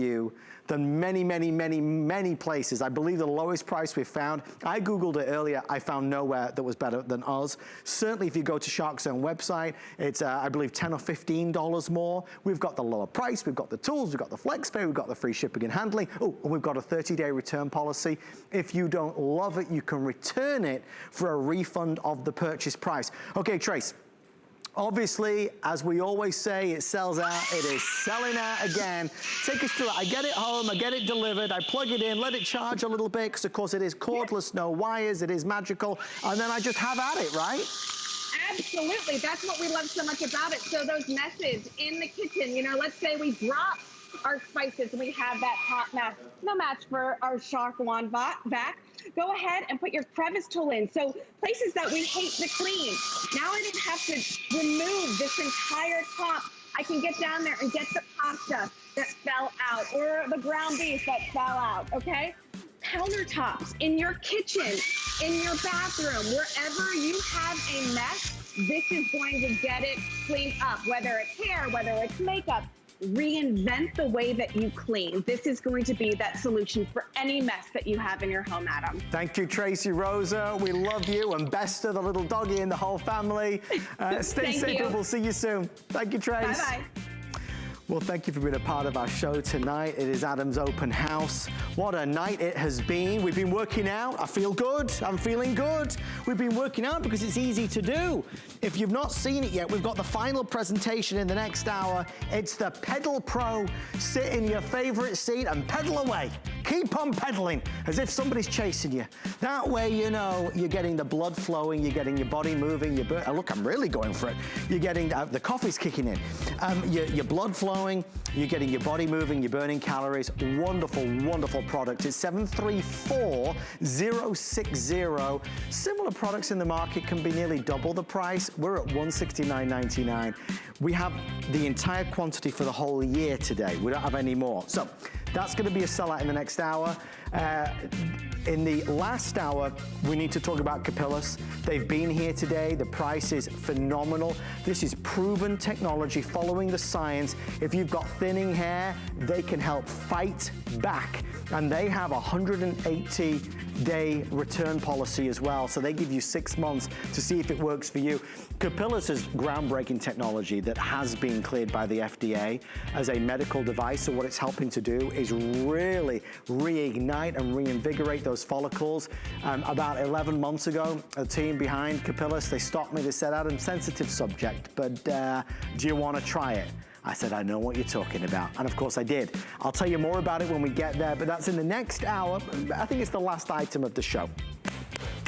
you than many places. I believe the lowest price we've found, I Googled it earlier, I found nowhere that was better than us. Certainly if you go to Shark Zone website, it's I believe $10 or $15 more. We've got the lower price, we've got the tools, we've got the flex pay, we've got the free shipping and handling. Oh, and we've got a 30-day return policy. If you don't love it, you can return it for a refund of the purchase price. Okay, Trace. Obviously, as we always say, it sells out, it is selling out again. Take us through it. I get it home, I get it delivered, I plug it in, let it charge a little bit, because of course it is cordless, no wires, it is magical, and then I just have at it, right? Absolutely, that's what we love so much about it. So those messes in the kitchen, you know, let's say we drop our spices and we have that hot mess, no match for our Shark Wand vac. Go ahead and put your crevice tool in. So places that we hate to clean, now I don't have to remove this entire top. I can get down there and get the pasta that fell out or the ground beef that fell out, okay? Countertops in your kitchen, in your bathroom, wherever you have a mess, this is going to get it cleaned up, whether it's hair, whether it's makeup. Reinvent the way that you clean. This is going to be that solution for any mess that you have in your home, Adam. Thank you, Tracy Rosa. We love you, and Besta, the little doggy, and the whole family. Stay safe, and we'll see you soon. Thank you, Trace. Bye-bye. Well, thank you for being a part of our show tonight. It is Adam's open house. What a night it has been. We've been working out. I feel good. I'm feeling good. We've been working out because it's easy to do. If you've not seen it yet, we've got the final presentation in the next hour. It's the Pedal Pro. Sit in your favorite seat and pedal away. Keep on pedaling as if somebody's chasing you. That way, you know, you're getting the blood flowing, you're getting your body moving, look, I'm really going for it. You're getting, the coffee's kicking in. Your blood flowing, you're getting your body moving, you're burning calories. Wonderful, wonderful product. It's 734060. Similar products in the market can be nearly double the price. We're at $169.99. We have the entire quantity for the whole year today. We don't have any more. So that's gonna be a sellout in the next hour. In the last hour, we need to talk about Capillus. They've been here today. The price is phenomenal. This is proven technology following the science. If you've got thinning hair, they can help fight back. And they have a 180-day return policy as well. So they give you 6 months to see if it works for you. Capillus is groundbreaking technology that has been cleared by the FDA as a medical device. So what it's helping to do is really reignite and reinvigorate those follicles. About 11 months ago, a team behind Capillus, they stopped me. They said, Adam, sensitive subject, but do you want to try it? I said, I know what you're talking about. And of course I did. I'll tell you more about it when we get there, but that's in the next hour. I think it's the last item of the show.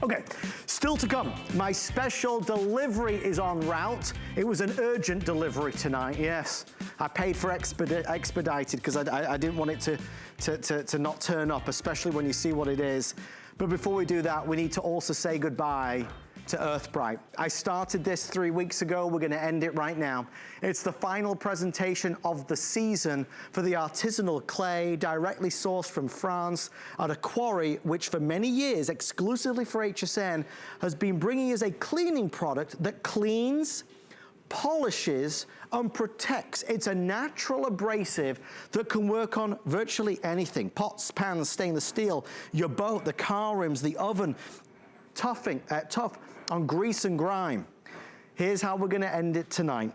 Okay, still to come. My special delivery is en route. It was an urgent delivery tonight, yes. I paid for expedited because I didn't want it to not turn up, especially when you see what it is. But before we do that, we need to also say goodbye to Earthbright. I started this 3 weeks ago. We're gonna end it right now. It's the final presentation of the season for the artisanal clay directly sourced from France at a quarry which for many years, exclusively for HSN, has been bringing us a cleaning product that cleans, polishes, and protects. It's a natural abrasive that can work on virtually anything. Pots, pans, stainless steel, your boat, the car rims, the oven, tough on grease and grime. Here's how we're gonna end it tonight.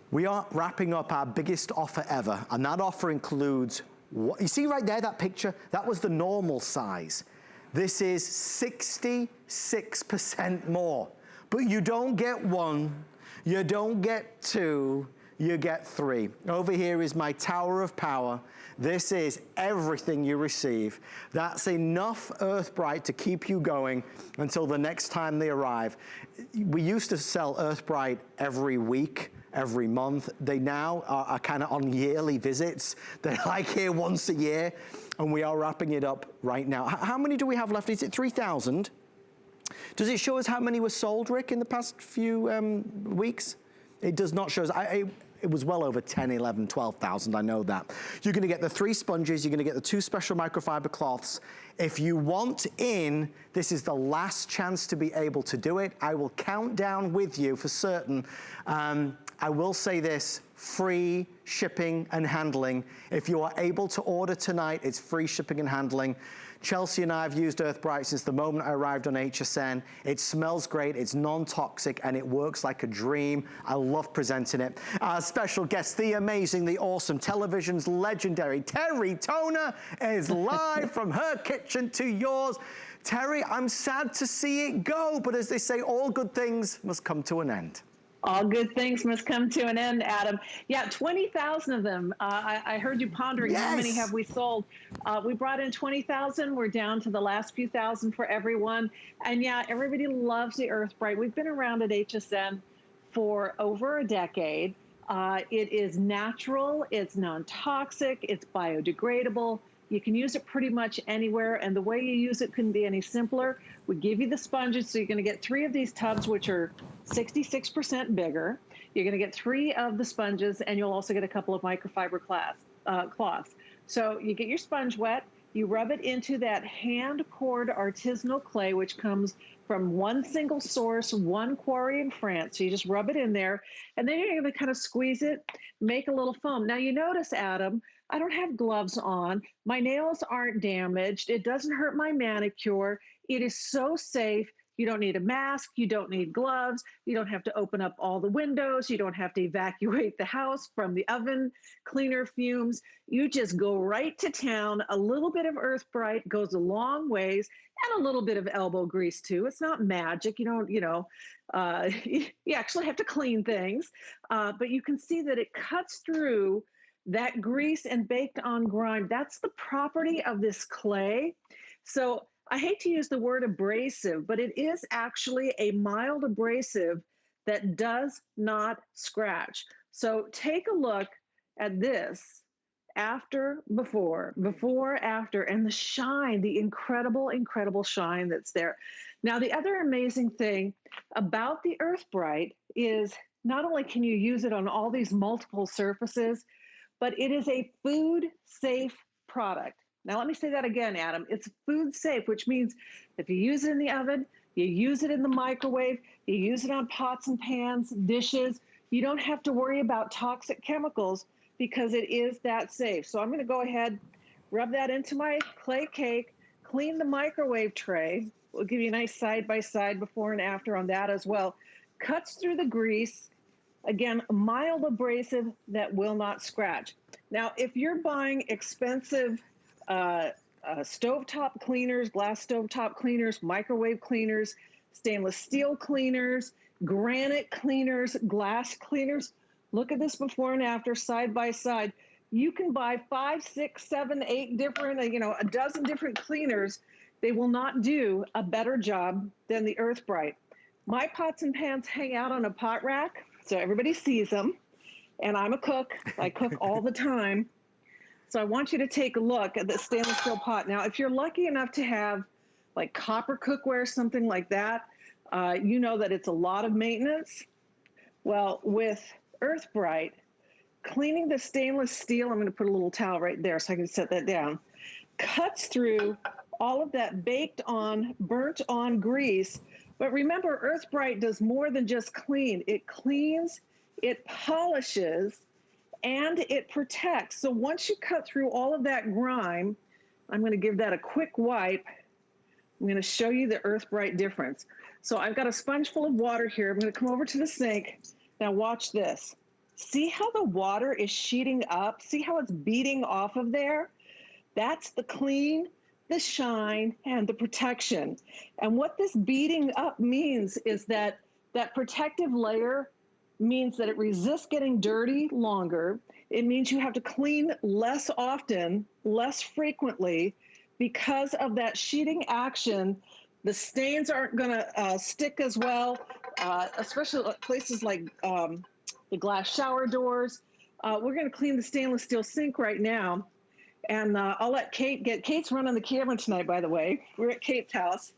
We are wrapping up our biggest offer ever, and that offer includes, what you see right there, that picture? That was the normal size. This is 66% more, but you don't get one, you don't get two, you get three. Over here is my Tower of Power. This is everything you receive. That's enough Earthbright to keep you going until the next time they arrive. We used to sell Earthbright every week, every month. They now are kind of on yearly visits. They're like here once a year, and we are wrapping it up right now. How many do we have left? Is it 3,000? Does it show us how many were sold, Rick, in the past few weeks? It does not show us. It was well over 10, 11, 12,000, I know that. You're gonna get the 3 sponges, you're gonna get the 2 special microfiber cloths. If you want in, this is the last chance to be able to do it. I will count down with you for certain I will say this, free shipping and handling. If you are able to order tonight, it's free shipping and handling. Chelsea and I have used EarthBrite since the moment I arrived on HSN. It smells great, it's non-toxic, and it works like a dream. I love presenting it. Our special guest, the amazing, the awesome, television's legendary Terry Toner is live from her kitchen to yours. Terry, I'm sad to see it go, but as they say, all good things must come to an end. All good things must come to an end, Adam. Yeah, 20,000 of them. I heard you pondering how many have we sold. We brought in 20,000. We're down to the last few thousand for everyone. And yeah, everybody loves the EarthBrite. We've been around at HSN for over a decade. It is natural, it's non-toxic, it's biodegradable. You can use it pretty much anywhere, and the way you use it couldn't be any simpler. We give you the sponges, so you're gonna get 3 of these tubs, which are 66% bigger. You're gonna get 3 of the sponges, and you'll also get a couple of microfiber cloths. So you get your sponge wet, you rub it into that hand-poured artisanal clay, which comes from one single source, one quarry in France. So you just rub it in there, and then you're gonna kind of squeeze it, make a little foam. Now you notice, Adam, I don't have gloves on. My nails aren't damaged. It doesn't hurt my manicure. It is so safe. You don't need a mask. You don't need gloves. You don't have to open up all the windows. You don't have to evacuate the house from the oven cleaner fumes. You just go right to town. A little bit of EarthBrite goes a long ways, and a little bit of elbow grease too. It's not magic. You don't, you actually have to clean things, but you can see that it cuts through that grease and baked on grime. That's the property of this clay. So I hate to use the word abrasive, but it is actually a mild abrasive that does not scratch. So take a look at this after, before, after, and the shine, the incredible, incredible shine that's there. Now, the other amazing thing about the EarthBrite is not only can you use it on all these multiple surfaces, but it is a food-safe product. Now, let me say that again, Adam. It's food-safe, which means if you use it in the oven, you use it in the microwave, you use it on pots and pans, dishes, you don't have to worry about toxic chemicals because it is that safe. So I'm going to go ahead, rub that into my clay cake, clean the microwave tray. We'll give you a nice side-by-side before and after on that as well. Cuts through the grease. Again, mild abrasive that will not scratch. Now, if you're buying expensive stovetop cleaners, glass stovetop cleaners, microwave cleaners, stainless steel cleaners, granite cleaners, glass cleaners, look at this before and after, side by side. You can buy 5, 6, 7, 8 different, a dozen different cleaners. They will not do a better job than the EarthBrite. My pots and pans hang out on a pot rack, so everybody sees them. And I'm a cook. I cook all the time. So I want you to take a look at the stainless steel pot. Now, if you're lucky enough to have like copper cookware, something like that, you know that it's a lot of maintenance. Well, with EarthBrite, cleaning the stainless steel, I'm going to put a little towel right there so I can set that down, cuts through all of that baked on, burnt on grease. But remember, EarthBrite does more than just clean. It cleans, it polishes, and it protects. So once you cut through all of that grime, I'm going to give that a quick wipe. I'm going to show you the EarthBrite difference. So I've got a sponge full of water here. I'm going to come over to the sink. Now watch this. See how the water is sheeting up? See how it's beating off of there? That's the clean, the shine, and the protection. And what this beating up means is that that protective layer means that it resists getting dirty longer. It means you have to clean less often, less frequently, because of that sheeting action. The stains aren't gonna stick as well, especially at places like the glass shower doors. We're gonna clean the stainless steel sink right now. And I'll let Kate's running the camera tonight, by the way. We're at Kate's house.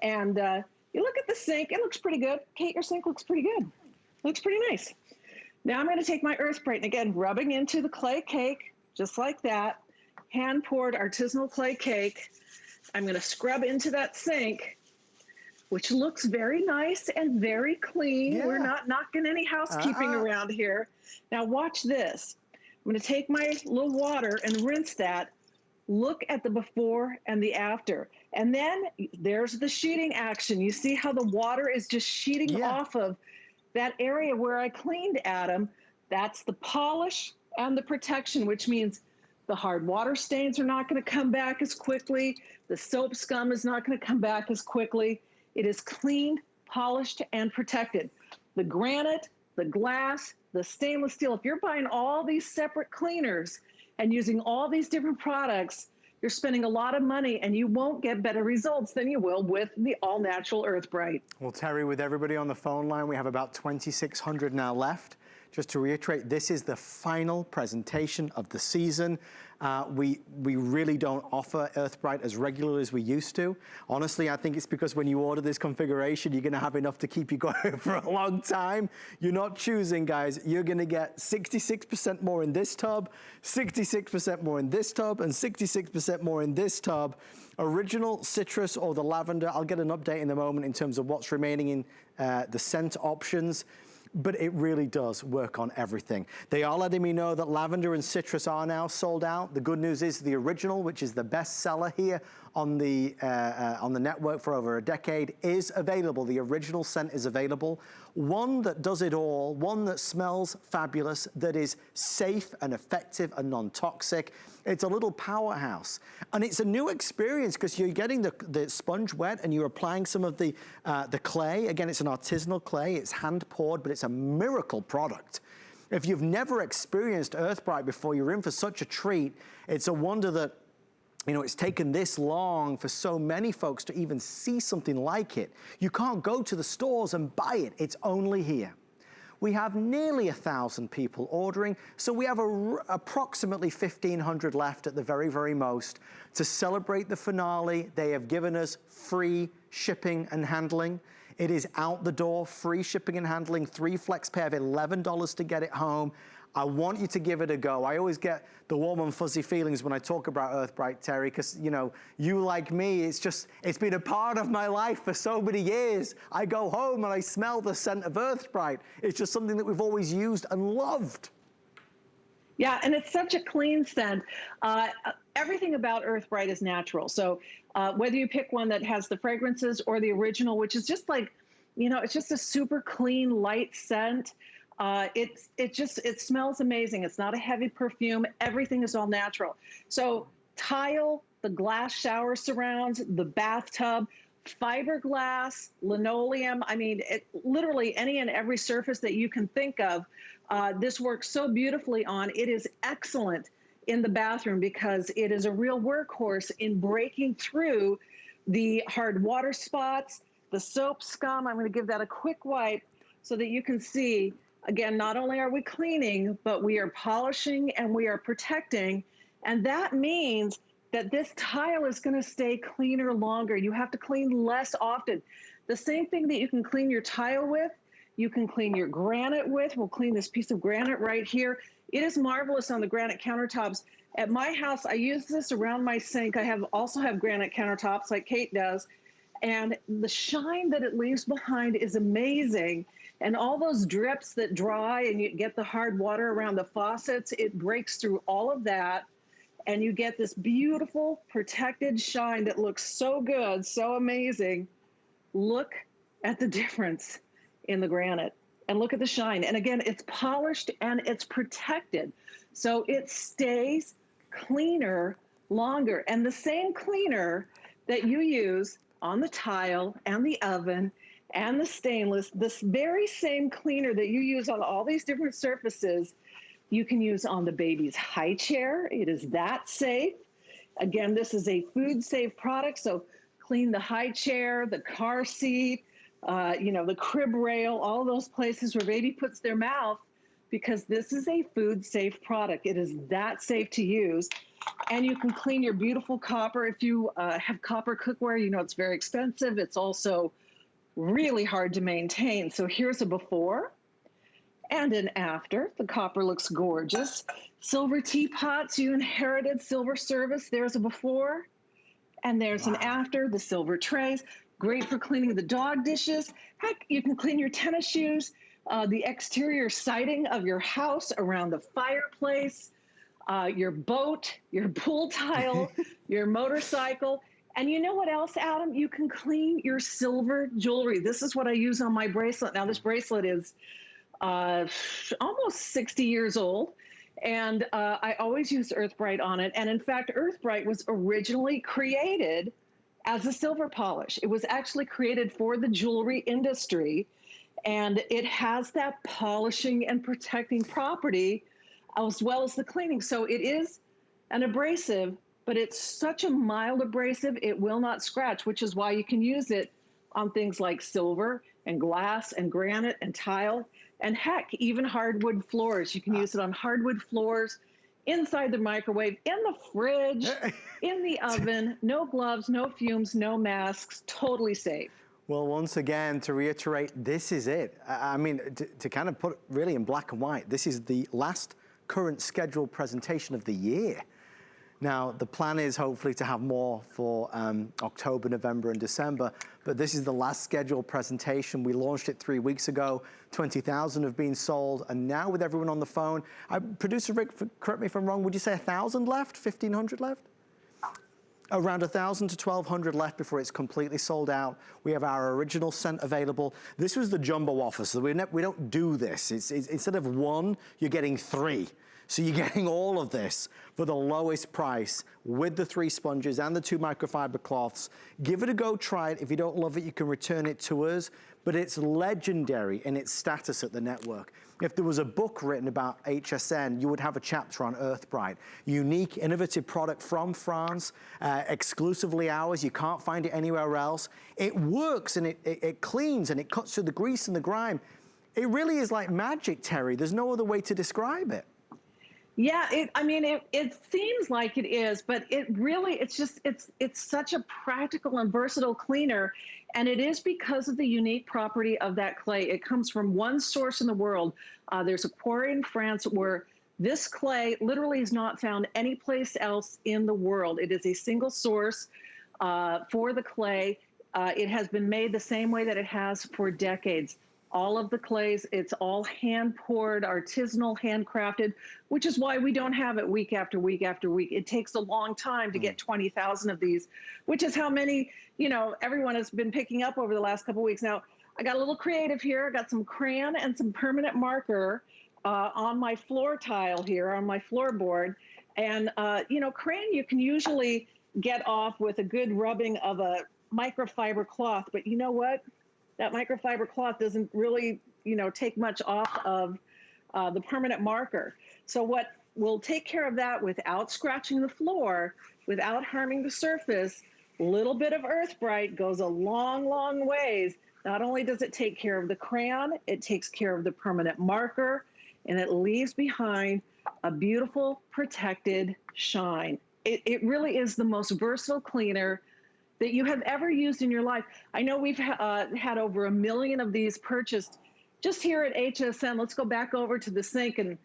And you look at the sink, it looks pretty good. Kate, your sink looks pretty good. Looks pretty nice. Now I'm gonna take my EarthBrite, and again, rubbing into the clay cake, just like that. Hand-poured artisanal clay cake. I'm gonna scrub into that sink. which looks very nice and very clean. Yeah. We're not knocking any housekeeping around here. Now watch this. I'm going to take my little water and rinse that. Look at the before and the after. And then there's the sheeting action. You see how the water is just sheeting off of that area where I cleaned, Adam. That's the polish and the protection, which means the hard water stains are not going to come back as quickly. The soap scum is not going to come back as quickly. It is cleaned, polished, and protected. The granite, the glass, the stainless steel, if you're buying all these separate cleaners and using all these different products, you're spending a lot of money and you won't get better results than you will with the all-natural Earth Bright. Well, Terry, with everybody on the phone line, we have about 2,600 now left. Just to reiterate, this is the final presentation of the season. We really don't offer Earth Bright as regularly as we used to. Honestly, I think it's because when you order this configuration, you're gonna have enough to keep you going for a long time. You're not choosing, guys. You're gonna get 66% more in this tub, 66% more in this tub, and 66% more in this tub. Original citrus or the lavender, I'll get an update in a moment in terms of what's remaining in the scent options. But it really does work on everything. They are letting me know that lavender and citrus are now sold out. The good news is the original, which is the best seller here on the network for over a decade, is available. The original scent is available. One that does it all, one that smells fabulous, that is safe and effective and non-toxic. It's a little powerhouse. And it's a new experience because you're getting the sponge wet and you're applying some of the clay. Again, it's an artisanal clay. It's hand poured, but it's a miracle product. If you've never experienced Earth Bright before, you're in for such a treat. It's a wonder that, you know, it's taken this long for so many folks to even see something like it. You can't go to the stores and buy it. It's only here. We have nearly 1,000 people ordering, so we have approximately 1,500 left at the very, very most. To celebrate the finale, they have given us free shipping and handling. It is out the door, free shipping and handling, 3 flex pay of $11 to get it home. I want you to give it a go. I always get the warm and fuzzy feelings when I talk about Earth Bright, Terry, because, you know, you like me, it's been a part of my life for so many years. I go home and I smell the scent of Earth Bright. It's just something that we've always used and loved. Yeah, and it's such a clean scent. Everything about Earth Bright is natural. So whether you pick one that has the fragrances or the original, which is just like, you know, it's just a super clean, light scent. It smells amazing. It's not a heavy perfume. Everything is all natural. So tile, the glass shower surrounds, the bathtub, fiberglass, linoleum. I mean, literally any and every surface that you can think of. This works so beautifully on. It is excellent in the bathroom because it is a real workhorse in breaking through the hard water spots, the soap scum. I'm going to give that a quick wipe so that you can see. Again, not only are we cleaning, but we are polishing and we are protecting. And that means that this tile is going to stay cleaner longer. You have to clean less often. The same thing that you can clean your tile with, you can clean your granite with. We'll clean this piece of granite right here. It is marvelous on the granite countertops. At my house, I use this around my sink. I also have granite countertops like Kate does. And the shine that it leaves behind is amazing. And all those drips that dry and you get the hard water around the faucets, it breaks through all of that. And you get this beautiful protected shine that looks so good, so amazing. Look at the difference in the granite and look at the shine. And again, it's polished and it's protected. So it stays cleaner longer. And the same cleaner that you use on the tile and the oven and the stainless, this very same cleaner that you use on all these different surfaces, you can use on the baby's high chair. It is that safe. Again, this is a food safe product, so clean the high chair, the car seat, the crib rail, all those places where baby puts their mouth, because this is a food safe product. It is that safe to use. And you can clean your beautiful copper. If you have copper cookware, you know it's very expensive. It's also really hard to maintain. So here's a before and an after. The copper looks gorgeous. Silver teapots, you inherited silver service. There's a before and there's an after. The silver trays, great for cleaning the dog dishes. Heck, you can clean your tennis shoes, the exterior siding of your house, around the fireplace, your boat, your pool tile, your motorcycle. And you know what else, Adam? You can clean your silver jewelry. This is what I use on my bracelet. Now, this bracelet is almost 60 years old. And I always use Earth Bright on it. And in fact, Earth Bright was originally created as a silver polish. It was actually created for the jewelry industry. And it has that polishing and protecting property as well as the cleaning. So it is an abrasive, but it's such a mild abrasive, it will not scratch, which is why you can use it on things like silver and glass and granite and tile. And heck, even hardwood floors. You can use it on hardwood floors, inside the microwave, in the fridge, in the oven, no gloves, no fumes, no masks, totally safe. Well, once again, to reiterate, this is it. I mean, to kind of put it really in black and white, this is the last current scheduled presentation of the year. Now, the plan is hopefully to have more for October, November, and December, but this is the last scheduled presentation. We launched it 3 weeks ago. 20,000 have been sold, and now with everyone on the phone, Producer Rick, correct me if I'm wrong, would you say 1,000 left, 1,500 left? Around 1,000 to 1,200 left before it's completely sold out. We have our original scent available. This was the jumbo offer, so we don't do this. It's instead of one, you're getting 3. So you're getting all of this for the lowest price with the 3 sponges and the 2 microfiber cloths. Give it a go, try it. If you don't love it, you can return it to us. But it's legendary in its status at the network. If there was a book written about HSN, you would have a chapter on Earth Bright. Unique, innovative product from France, exclusively ours. You can't find it anywhere else. It works and it cleans and it cuts through the grease and the grime. It really is like magic, Terry. There's no other way to describe it. Yeah, it seems like it is, but it really, it's such a practical and versatile cleaner. And it is because of the unique property of that clay. It comes from one source in the world. There's a quarry in France where this clay literally is not found anyplace else in the world. It is a single source for the clay. It has been made the same way that it has for decades. All of the clays, it's all hand poured, artisanal, handcrafted, which is why we don't have it week after week after week. It takes a long time to get 20,000 of these, which is how many, everyone has been picking up over the last couple of weeks. Now, I got a little creative here. I got some crayon and some permanent marker on my floor tile here, on my floorboard. And, crayon you can usually get off with a good rubbing of a microfiber cloth, but you know what? That microfiber cloth doesn't really, take much off of the permanent marker. So what will take care of that without scratching the floor, without harming the surface, a little bit of Earth Bright goes a long, long ways. Not only does it take care of the crayon, it takes care of the permanent marker, and it leaves behind a beautiful, protected shine. It really is the most versatile cleaner that you have ever used in your life. I know we've had over 1 million of these purchased just here at HSN. Let's go back over to the sink and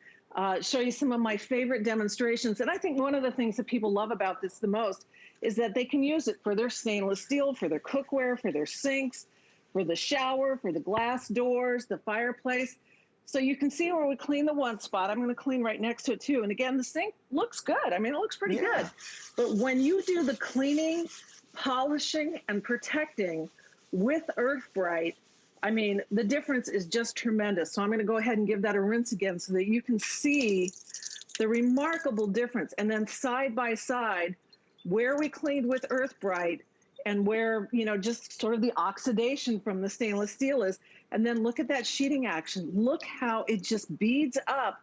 show you some of my favorite demonstrations. And I think one of the things that people love about this the most is that they can use it for their stainless steel, for their cookware, for their sinks, for the shower, for the glass doors, the fireplace. So you can see where we clean the one spot. I'm going to clean right next to it too. And again, the sink looks good. I mean, it looks pretty good. But when you do the cleaning, polishing, and protecting with Earth Bright, I mean, the difference is just tremendous. So I'm going to go ahead and give that a rinse again so that you can see the remarkable difference. And then side by side, where we cleaned with Earth Bright and where, just sort of the oxidation from the stainless steel is. And then look at that sheeting action. Look how it just beads up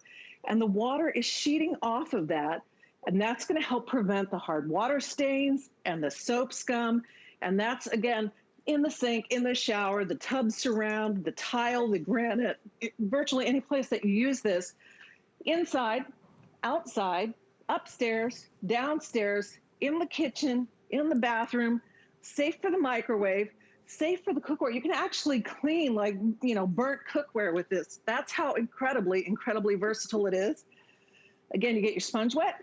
and the water is sheeting off of that. And that's going to help prevent the hard water stains and the soap scum. And that's, again, in the sink, in the shower, the tub surround, the tile, the granite, virtually any place that you use this, inside, outside, upstairs, downstairs, in the kitchen, in the bathroom, safe for the microwave, safe for the cookware. You can actually clean like, burnt cookware with this. That's how incredibly, incredibly versatile it is. Again, you get your sponge wet.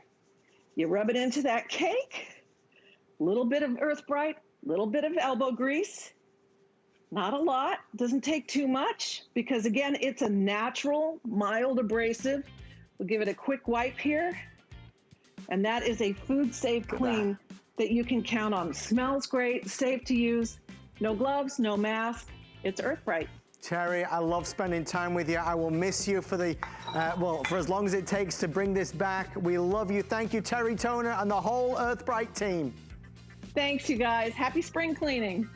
You rub it into that cake, a little bit of Earth Bright, a little bit of elbow grease, Not a lot, doesn't take too much because again, it's a natural, mild abrasive. We'll give it a quick wipe here. And that is a food safe clean that you can count on. Smells great, safe to use, no gloves, no mask. It's Earth Bright. Terry, I love spending time with you. I will miss you for the, for as long as it takes to bring this back. We love you. Thank you, Terry Toner and the whole Earth Bright team. Thanks, you guys. Happy spring cleaning.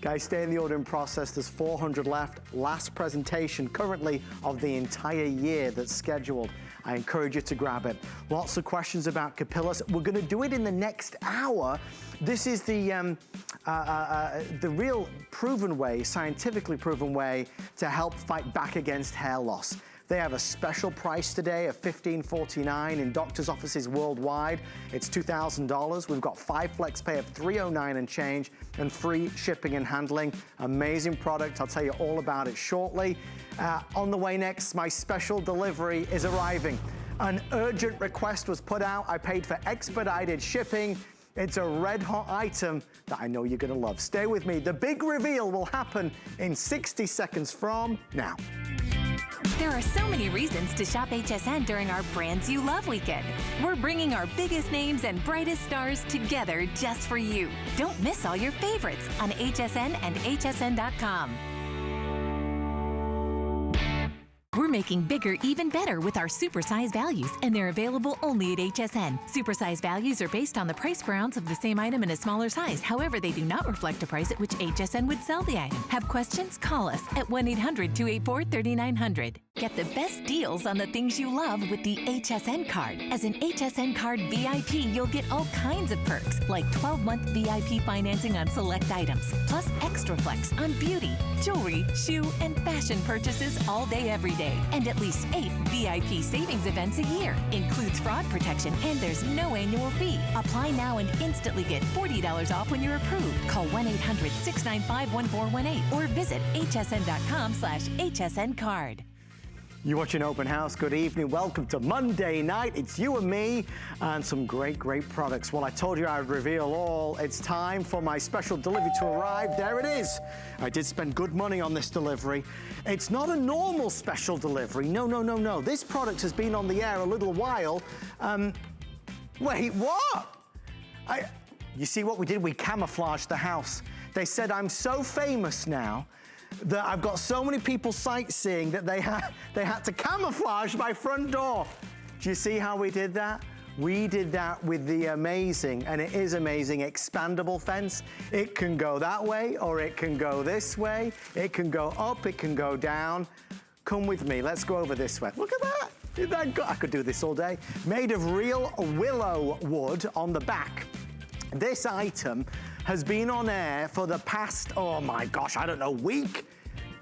Guys, stay in the ordering process. There's 400 left. Last presentation currently of the entire year that's scheduled. I encourage you to grab it. Lots of questions about Capillus. We're going to do it in the next hour. This is the real proven way, scientifically proven way to help fight back against hair loss. They have a special price today of $15.49 in doctor's offices worldwide. It's $2,000. We've got 5 flex pay of $309 and change and free shipping and handling. Amazing product. I'll tell you all about it shortly. On the way next, my special delivery is arriving. An urgent request was put out. I paid for expedited shipping. It's a red hot item that I know you're gonna love. Stay with me. The big reveal will happen in 60 seconds from now. There are so many reasons to shop HSN during our Brands You Love weekend. We're bringing our biggest names and brightest stars together just for you. Don't miss all your favorites on HSN and hsn.com. We're making bigger even better with our supersize values, and they're available only at HSN. Supersize values are based on the price per ounce of the same item in a smaller size. However, they do not reflect a price at which HSN would sell the item. Have questions? Call us at 1-800-284-3900. Get the best deals on the things you love with the HSN card. As an HSN card VIP, you'll get all kinds of perks, like 12-month VIP financing on select items, plus extra flex on beauty, jewelry, shoe, and fashion purchases all day, every day. And at least 8 VIP savings events a year. Includes fraud protection, and there's no annual fee. Apply now and instantly get $40 off when you're approved. Call 1-800-695-1418 or visit hsn.com/HSN card. You're watching Open House. Good evening. Welcome to Monday night. It's you and me and some great products. Well, I told you I would reveal all. It's time for my special delivery to arrive. There it is. I did spend good money on this delivery. It's not a normal special delivery. No. This product has been on the air a little while. Wait, what? You see what we did? We camouflaged the house. They said I'm so famous now that I've got so many people sightseeing that they had to camouflage my front door. Do you see how we did that? We did that with the amazing, and it is amazing, expandable fence. It can go that way, or it can go this way. It can go up, it can go down. Come with me, let's go over this way. Look at that. Isn't that good? I could do this all day. Made of real willow wood on the back. This item has been on air for the past, oh my gosh, I don't know, week.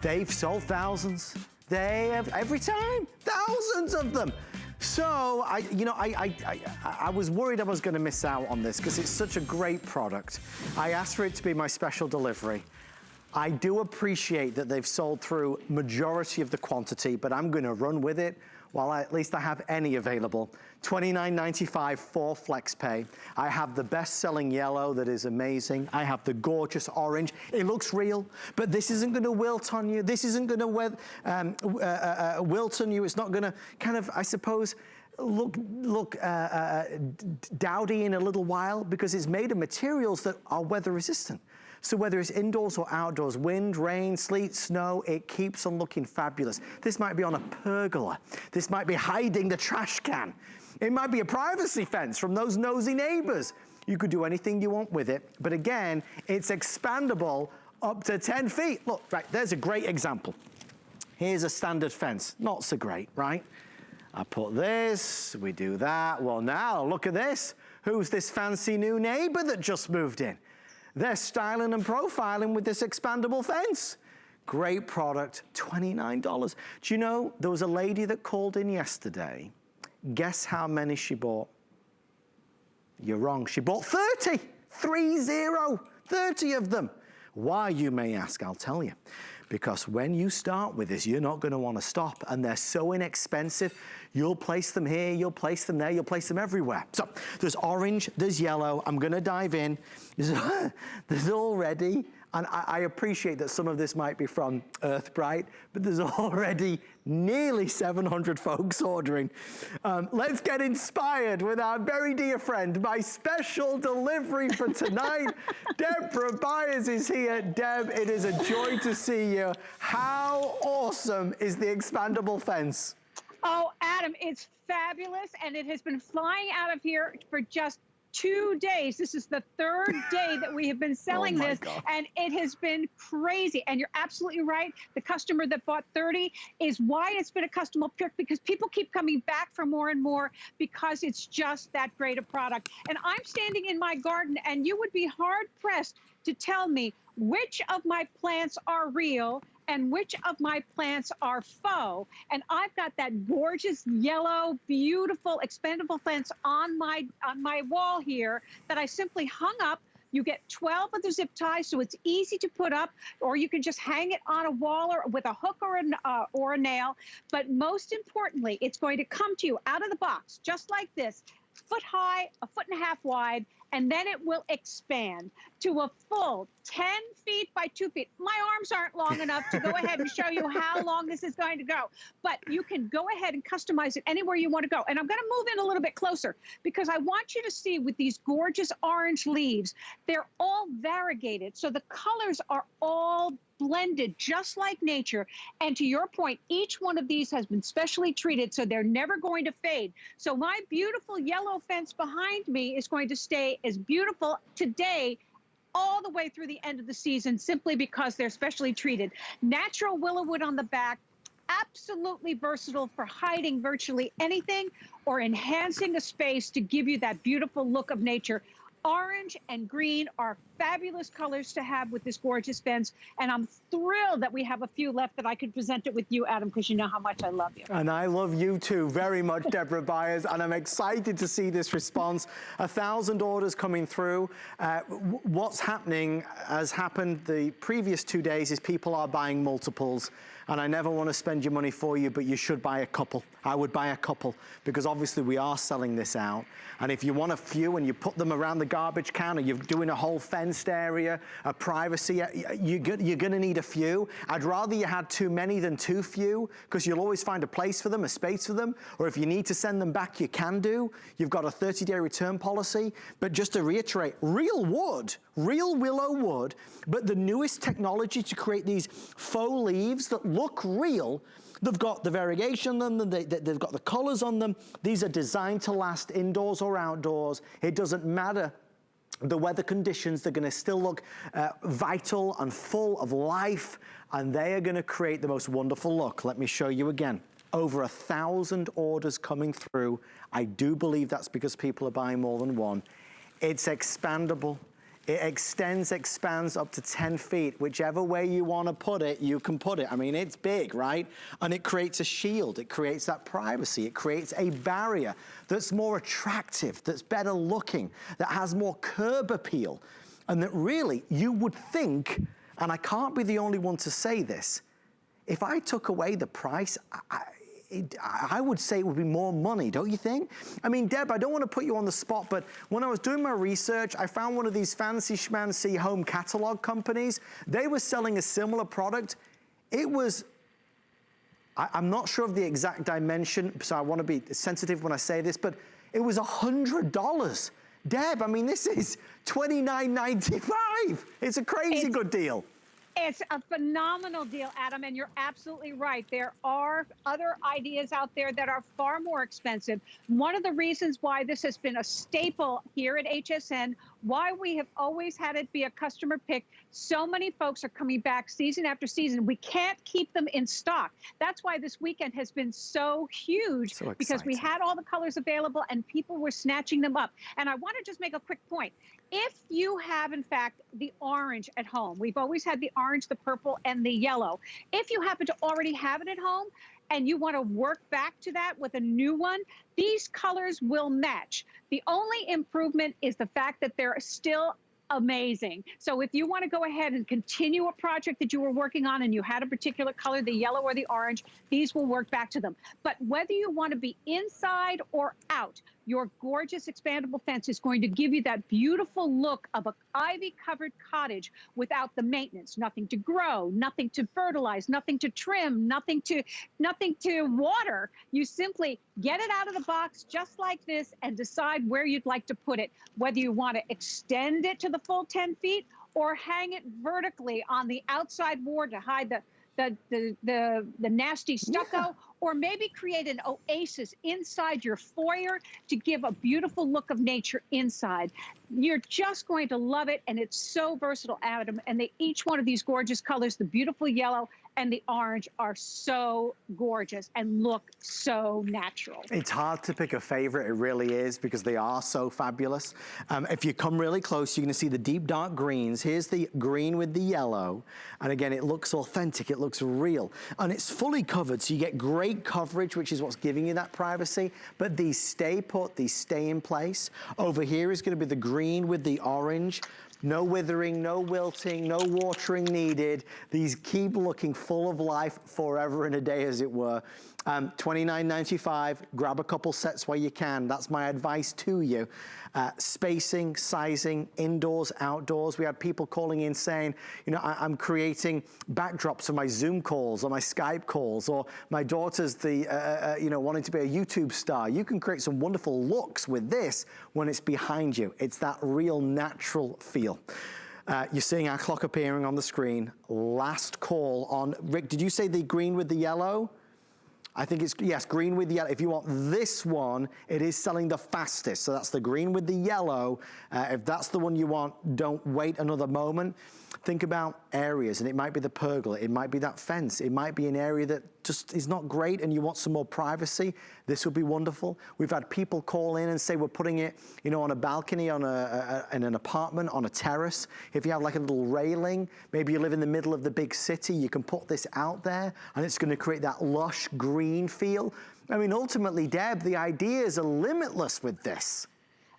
They've sold thousands. They have, every time, thousands of them. So, I was worried I was gonna miss out on this because it's such a great product. I asked for it to be my special delivery. I do appreciate that they've sold through majority of the quantity, but I'm gonna run with it while at least I have any available. $29.95 for FlexPay. I have the best-selling yellow that is amazing. I have the gorgeous orange. It looks real, but this isn't gonna wilt on you. This isn't gonna wilt on you. It's not gonna kind of, I suppose, look dowdy in a little while because it's made of materials that are weather resistant. So whether it's indoors or outdoors, wind, rain, sleet, snow, it keeps on looking fabulous. This might be on a pergola. This might be hiding the trash can. It might be a privacy fence from those nosy neighbors. You could do anything you want with it. But again, it's expandable up to 10 feet. Look, right, there's a great example. Here's a standard fence. Not so great, right? I put this, we do that. Well, now look at this. Who's this fancy new neighbor that just moved in? They're styling and profiling with this expandable fence. Great product, $29. Do you know, there was a lady that called in yesterday. Guess how many she bought? You're wrong, she bought 30. 30 of them. Why, you may ask, I'll tell you. Because when you start with this, you're not gonna wanna stop, and they're so inexpensive. You'll place them here, you'll place them there, you'll place them everywhere. So there's orange, there's yellow. I'm gonna dive in. There's already And I appreciate that some of this might be from Earthbright, but there's already nearly 700 folks ordering. Let's get inspired with our very dear friend. My special delivery for tonight, Deborah Byers is here. Deb, it is a joy to see you. How awesome is the expandable fence? Oh, Adam, it's fabulous, and it has been flying out of here for just 2 days. This is the third day that we have been selling this, and it has been crazy. And you're absolutely right. The customer that bought 30 is why it's been a customer pick, because people keep coming back for more and more because it's just that great a product. And I'm standing in my garden, and you would be hard-pressed to tell me which of my plants are real and which of my plants are faux. And I've got that gorgeous yellow, beautiful expandable fence on my wall here that I simply hung up. You get 12 of the zip ties, so it's easy to put up, or you can just hang it on a wall or with a hook or a nail. But most importantly, it's going to come to you out of the box, just like this, foot high, 1.5 feet wide, and then it will expand to a full 10 feet by 2 feet. My arms aren't long enough to go ahead and show you how long this is going to go, but you can go ahead and customize it anywhere you want to go. And I'm going to move in a little bit closer because I want you to see with these gorgeous orange leaves, they're all variegated. So the colors are all blended just like nature. And to your point, each one of these has been specially treated, so they're never going to fade. So my beautiful yellow fence behind me is going to stay as beautiful today all the way through the end of the season, simply because they're specially treated. Natural willow wood on the back, absolutely versatile for hiding virtually anything or enhancing a space to give you that beautiful look of nature. Orange and green are fabulous colors to have with this gorgeous fence, and I'm thrilled that we have a few left that I could present it with you, Adam, because you know how much I love you. And I love you too very much, Deborah Byers, and I'm excited to see this response. 1,000 orders coming through. What's happening, has happened the previous 2 days, is people are buying multiples. And I never want to spend your money for you, but you should buy a couple. I would buy a couple, because obviously we are selling this out. And if you want a few and you put them around the garbage can, or you're doing a whole fenced area, a privacy, you're gonna need a few. I'd rather you had too many than too few, because you'll always find a place for them, a space for them. Or if you need to send them back, you can do. You've got a 30-day return policy. But just to reiterate, real wood, real willow wood, but the newest technology to create these faux leaves that look real. They've got the variegation on them, they've got the colors on them. These are designed to last indoors or outdoors. It doesn't matter the weather conditions, they're gonna still look vital and full of life, and they are gonna create the most wonderful look. Let me show you again. Over 1,000 orders coming through. I do believe that's because people are buying more than one. It's expandable. It extends, expands up to 10 feet. Whichever way you want to put it, you can put it. I mean, it's big, right? And it creates a shield. It creates that privacy. It creates a barrier that's more attractive, that's better looking, that has more curb appeal. And that really, you would think, and I can't be the only one to say this, if I took away the price, I would say it would be more money, don't you think? I mean, Deb, I don't want to put you on the spot, but when I was doing my research, I found one of these fancy schmancy home catalog companies. They were selling a similar product. It was, I'm not sure of the exact dimension, so I want to be sensitive when I say this, but it was $100. Deb, I mean, this is $29.95. It's a crazy good deal. It's a phenomenal deal, Adam, and you're absolutely right. There are other ideas out there that are far more expensive. One of the reasons why this has been a staple here at HSN, why we have always had it be a customer pick, so many folks are coming back season after season. We can't keep them in stock. That's why this weekend has been so huge, because we had all the colors available and people were snatching them up. And I want to just make a quick point. If you have, in fact, the orange at home, we've always had the orange, the purple, and the yellow. If you happen to already have it at home and you want to work back to that with a new one, these colors will match. The only improvement is the fact that they're still amazing. So if you want to go ahead and continue a project that you were working on and you had a particular color, the yellow or the orange, these will work back to them. But whether you want to be inside or out, your gorgeous expandable fence is going to give you that beautiful look of an ivy-covered cottage without the maintenance. Nothing to grow, nothing to fertilize, nothing to trim, nothing to water. You simply get it out of the box just like this and decide where you'd like to put it, whether you want to extend it to the full 10 feet or hang it vertically on the outside wall to hide the nasty stucco, or maybe create an oasis inside your foyer to give a beautiful look of nature inside. You're just going to love it, and it's so versatile, Adam. And each one of these gorgeous colors, the beautiful yellow and the orange, are so gorgeous and look so natural. It's hard to pick a favorite, it really is, because they are so fabulous. If you come really close, you're gonna see the deep dark greens. Here's the green with the yellow. And again, it looks authentic, it looks real. And it's fully covered, so you get great coverage, which is what's giving you that privacy. But these stay put, these stay in place. Over here is gonna be the green with the orange. No withering, no wilting, no watering needed. These keep looking full of life forever and a day, as it were. $29.95, grab a couple sets while you can. That's my advice to you. Spacing, sizing, indoors, outdoors. We had people calling in saying, you know, I'm creating backdrops for my Zoom calls or my Skype calls, or my daughter's you know, wanting to be a YouTube star. You can create some wonderful looks with this when it's behind you. It's that real natural feel. You're seeing our clock appearing on the screen. Last call on, Rick, did you say the green with the yellow? I think it's, yes, green with yellow. If you want this one, it is selling the fastest. So that's the green with the yellow. If that's the one you want, don't wait another moment. Think about areas, and it might be the pergola, it might be that fence, it might be an area that just is not great and you want some more privacy. This would be wonderful. We've had people call in and say we're putting it, you know, on a balcony, on in an apartment, on a terrace. If you have like a little railing, maybe you live in the middle of the big city, you can put this out there and it's going to create that lush green feel. I mean, ultimately, Deb, the ideas are limitless with this.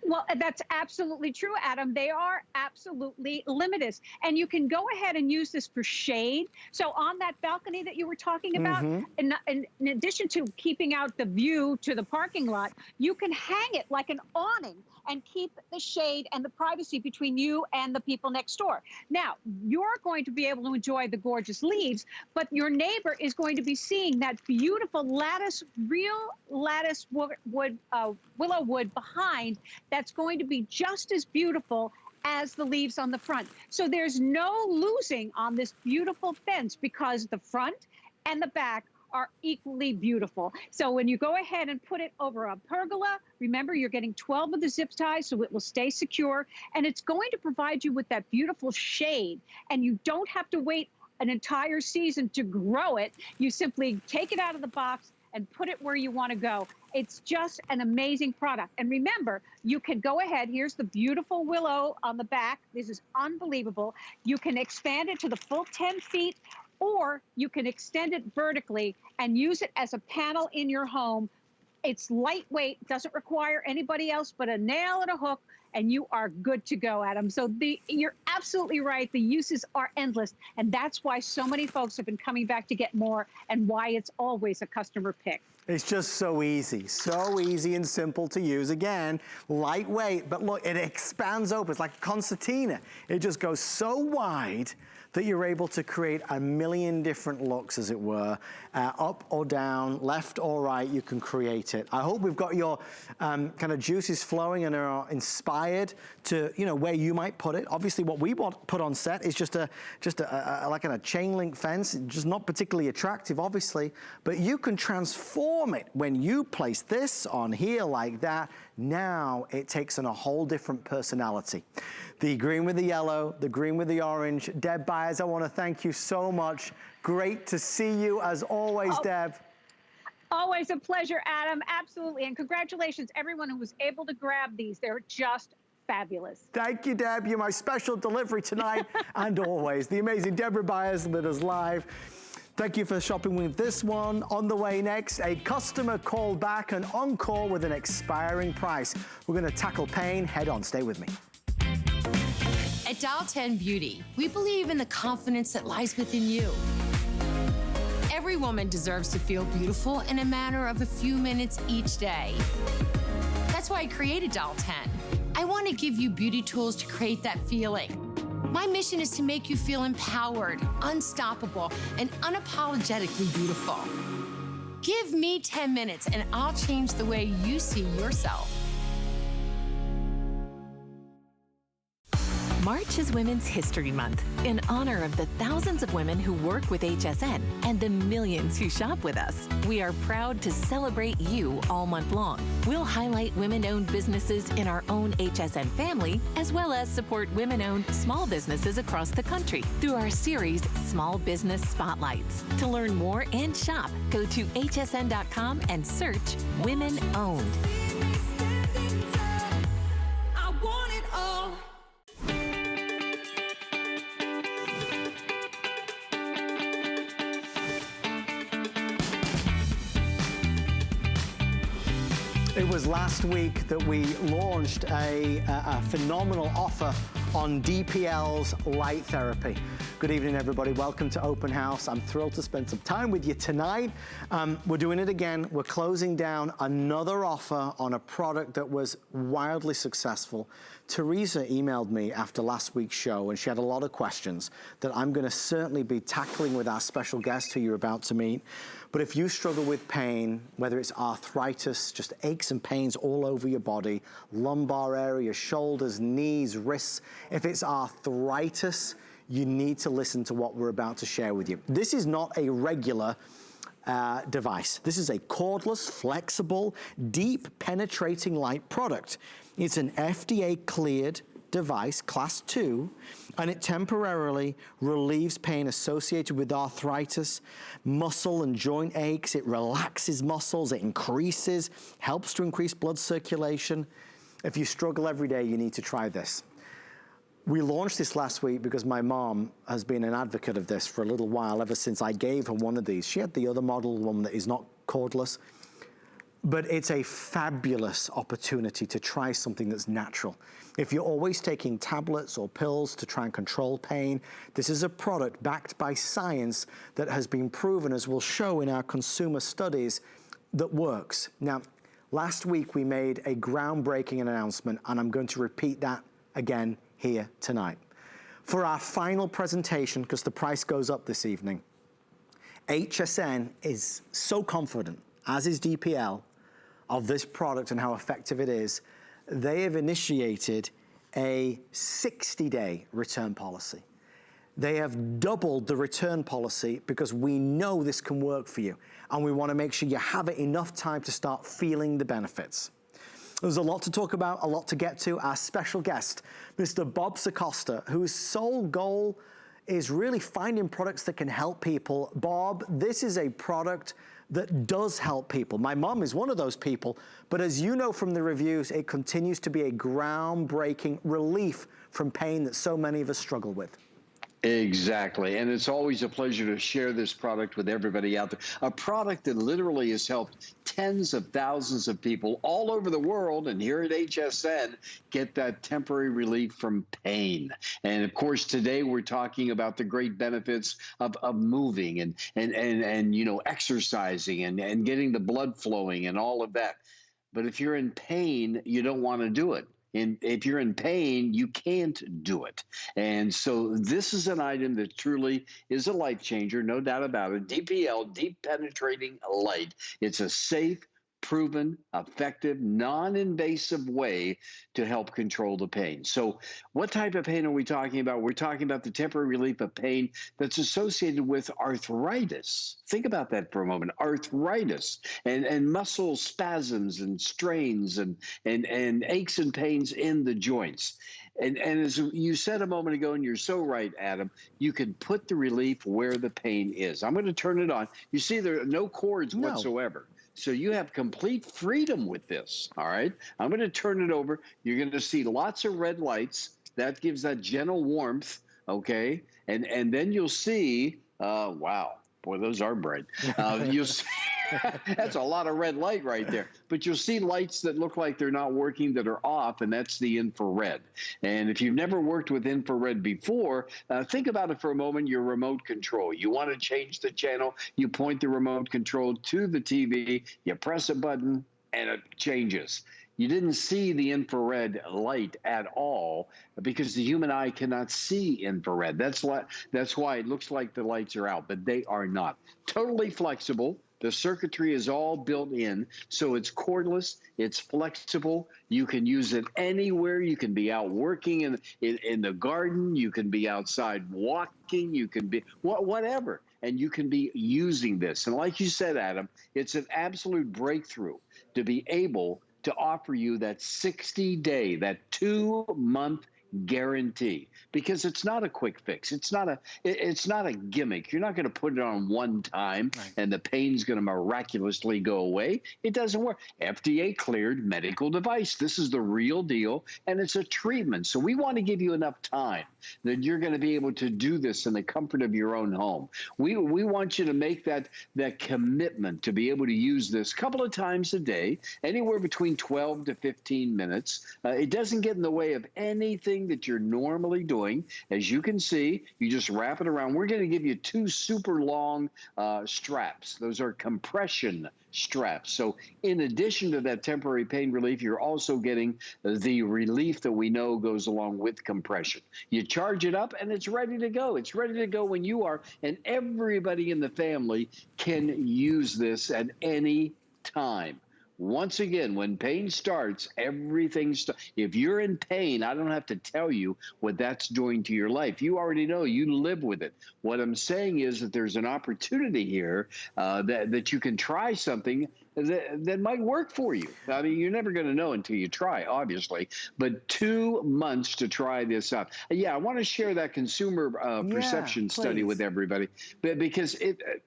Well, that's absolutely true, Adam. They are absolutely limitless. And you can go ahead and use this for shade. So on that balcony that you were talking about, in addition to keeping out the view to the parking lot, you can hang it like an awning and keep the shade and the privacy between you and the people next door. Now, you're going to be able to enjoy the gorgeous leaves, but your neighbor is going to be seeing that beautiful lattice, real lattice wood, willow wood behind. That's going to be just as beautiful as the leaves on the front. So there's no losing on this beautiful fence because the front and the back are equally beautiful. So when you go ahead and put it over a pergola, remember you're getting 12 of the zip ties, so it will stay secure, and it's going to provide you with that beautiful shade, and you don't have to wait an entire season to grow it. You simply take it out of the box and put it where you want to go. It's just an amazing product. And remember, you can go ahead, here's the beautiful willow on the back. This is unbelievable. You can expand it to the full 10 feet, or you can extend it vertically and use it as a panel in your home. It's lightweight, doesn't require anybody else but a nail and a hook, and you are good to go, Adam. So you're absolutely right. The uses are endless, and that's why so many folks have been coming back to get more, and why it's always a customer pick. It's just so easy and simple to use. Again, lightweight, but look, it expands open. It's like a concertina. It just goes so wide that you're able to create a million different looks, as it were. Up or down, left or right, you can create it. I hope we've got your kind of juices flowing and are inspired to, you know, where you might put it. Obviously, what we want put on set is just like a chain link fence, just not particularly attractive, obviously, but you can transform it when you place this on here like that. Now it takes on a whole different personality. The green with the yellow, the green with the orange. Deb Byers, I want to thank you so much. Great to see you as always, Deb. Always a pleasure, Adam. Absolutely. And congratulations, everyone who was able to grab these. They're just fabulous. Thank you, Deb. You're my special delivery tonight and always. The amazing Deborah Byers with us live. Thank you for shopping with this one. On the way next, a customer called back and encore with an expiring price. We're going to tackle pain head on. Stay with me. At Dial 10 Beauty, we believe in the confidence that lies within you. Every woman deserves to feel beautiful in a matter of a few minutes each day. That's That's why I created Dial 10. I want to give you beauty tools to create that feeling. My mission is to make you feel empowered, unstoppable, and unapologetically beautiful. Give me 10 minutes and I'll change the way you see yourself. March is Women's History Month in honor of the thousands of women who work with HSN and the millions who shop with us. We are proud to celebrate you all month long. We'll highlight women-owned businesses in our own HSN family, as well as support women-owned small businesses across the country through our series Small Business Spotlights. To learn more and shop, go to hsn.com and search Women Owned. I want it all. It was last week that we launched a phenomenal offer on DPL's light therapy. Good evening, everybody. Welcome to Open House. I'm thrilled to spend some time with you tonight. We're doing it again. We're closing down another offer on a product that was wildly successful. Teresa emailed me after last week's show, and she had a lot of questions that I'm going to certainly be tackling with our special guest who you're about to meet. But if you struggle with pain, whether it's arthritis, just aches and pains all over your body, lumbar area, shoulders, knees, wrists, if it's arthritis, you need to listen to what we're about to share with you. This is not a regular device. This is a cordless, flexible, deep penetrating light product. It's an FDA-cleared device, class 2, and it temporarily relieves pain associated with arthritis, muscle and joint aches. It relaxes muscles, it helps to increase blood circulation. If you struggle every day, you need to try this. We launched this last week because my mom has been an advocate of this for a little while, ever since I gave her one of these. She had the other model, one that is not cordless. But it's a fabulous opportunity to try something that's natural. If you're always taking tablets or pills to try and control pain, this is a product backed by science that has been proven, as we'll show in our consumer studies, that works. Now, last week we made a groundbreaking announcement, and I'm going to repeat that again here tonight. For our final presentation, because the price goes up this evening, HSN is so confident, as is DPL, of this product and how effective it is. They have initiated a 60-day return policy. They have doubled the return policy because we know this can work for you, and we want to make sure you have it enough time to start feeling the benefits. There's a lot to talk about, a lot to get to. Our special guest, Mr. Bob Sacosta, whose sole goal is really finding products that can help people. Bob, this is a product that does help people. My mom is one of those people, but as you know from the reviews, it continues to be a groundbreaking relief from pain that so many of us struggle with. Exactly, and it's always a pleasure to share this product with everybody out there. A product that literally has helped tens of thousands of people all over the world, and here at HSN, get that temporary relief from pain. And of course, today we're talking about the great benefits of moving and you know, exercising and getting the blood flowing and all of that. But if you're in pain, you don't want to do it. And if you're in pain, you can't do it. And so this is an item that truly is a life changer, no doubt about it. DPL, deep penetrating light. It's a safe, proven, effective, non-invasive way to help control the pain. So what type of pain are we talking about? We're talking about the temporary relief of pain that's associated with arthritis. Think about that for a moment. Arthritis and muscle spasms and strains and aches and pains in the joints. And as you said a moment ago, and you're so right, Adam, you can put the relief where the pain is. I'm going to turn it on. You see, there are no cords whatsoever. So you have complete freedom with this, all right? I'm going to turn it over. You're going to see lots of red lights. That gives that gentle warmth, okay? And then you'll see, wow, boy, those are bright. You'll see, that's a lot of red light right there. But you'll see lights that look like they're not working that are off, and that's the infrared. And if you've never worked with infrared before, think about it for a moment, your remote control. You want to change the channel, you point the remote control to the TV, you press a button, and it changes. You didn't see the infrared light at all because the human eye cannot see infrared. That's why it looks like the lights are out, but they are not. Totally flexible. The circuitry is all built in, so it's cordless, it's flexible. You can use it anywhere. You can be out working in the garden. You can be outside walking. You can be whatever, and you can be using this. And like you said, Adam, it's an absolute breakthrough to be able to offer you that 60-day, that 2-month guarantee, because it's not a quick fix. It's not a gimmick. You're not going to put it on one time and the pain's going to miraculously go away. It doesn't work. FDA cleared medical device. This is the real deal, and it's a treatment. So we want to give you enough time that you're going to be able to do this in the comfort of your own home. We want you to make that commitment to be able to use this a couple of times a day, anywhere between 12 to 15 minutes. It doesn't get in the way of anything that you're normally doing. As you can see, you just wrap it around. We're going to give you 2 super long straps. Those are compression straps. So in addition to that temporary pain relief, you're also getting the relief that we know goes along with compression. You charge it up and it's ready to go. It's ready to go when you are, and everybody in the family can use this at any time. Once again, when pain starts, everything starts. If you're in pain, I don't have to tell you what that's doing to your life. You already know. You live with it. What I'm saying is that there's an opportunity here that you can try something that might work for you. I mean, you're never going to know until you try, obviously. But 2 months to try this out. Yeah, I want to share that consumer perception study with everybody, because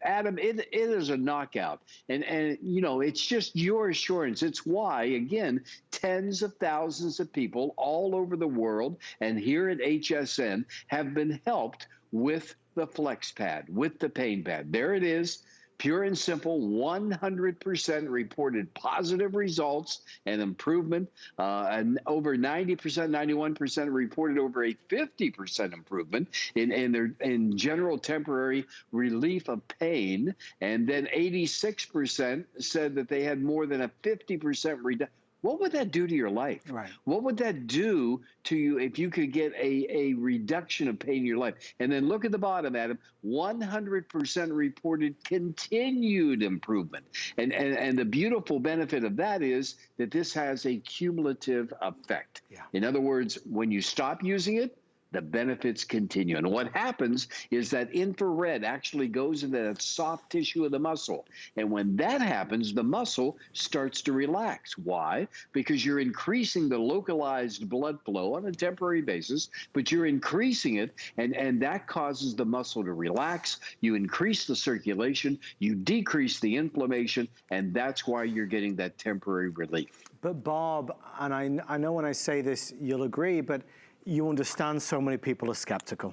Adam, it is a knockout, and you know, it's just your assurance. It's why, again, tens of thousands of people all over the world and here at HSN have been helped with the Flex Pad, with the pain pad. There it is. Pure and simple, 100% reported positive results and improvement, and over 90%, 91% reported over a 50% improvement in general temporary relief of pain, and then 86% said that they had more than a 50% reduction. What would that do to your life? Right. What would that do to you if you could get a reduction of pain in your life? And then look at the bottom, Adam, 100% reported continued improvement. And the beautiful benefit of that is that this has a cumulative effect. Yeah. In other words, when you stop using it, the benefits continue. And what happens is that infrared actually goes into that soft tissue of the muscle. And when that happens, the muscle starts to relax. Why? Because you're increasing the localized blood flow on a temporary basis, but you're increasing it, and that causes the muscle to relax. You increase the circulation, you decrease the inflammation, and that's why you're getting that temporary relief. But Bob, and I know when I say this, you'll agree, but you understand so many people are skeptical